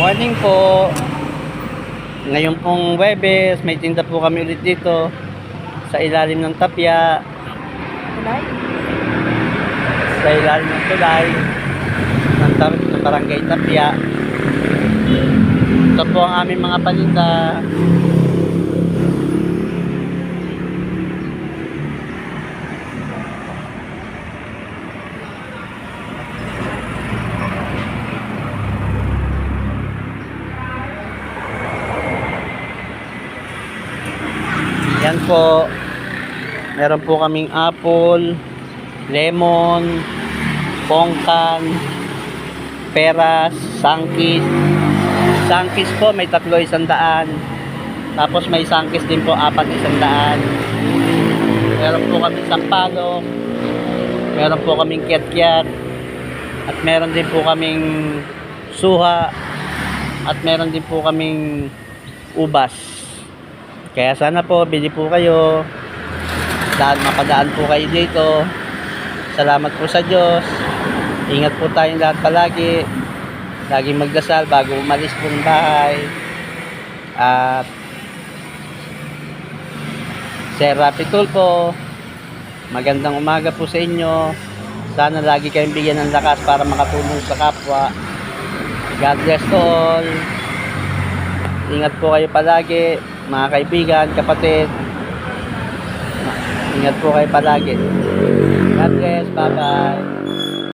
Morning po. Ngayon pong Webes, may tinda po kami ulit dito sa ilalim ng tapya, Tulay? sa ilalim ng tulay ng barangay Tapya. Ito po ang aming mga paninda. Yan po, meron po kaming apple, lemon, pongkan, peras, sangkis. Sangkis po may 300. Tapos may sangkis din po 400. Meron po kaming sampalok, meron po kaming kiat-kiat, at meron din po kaming suha, at meron din po kaming ubas. Kaya sana po, bili po kayo. Mapadaan po kayo dito. Salamat po sa Diyos. Ingat po tayong lahat palagi. Laging magdasal bago umalis po ng bahay. At Sir Rapi Tulfo, magandang umaga po sa inyo. Sana lagi kayong bigyan ng lakas para makatulong sa kapwa. God bless all. Ingat po kayo palagi, mga kaibigan, kapatid. Ingat po kayo palagi. God bless. Bye-bye.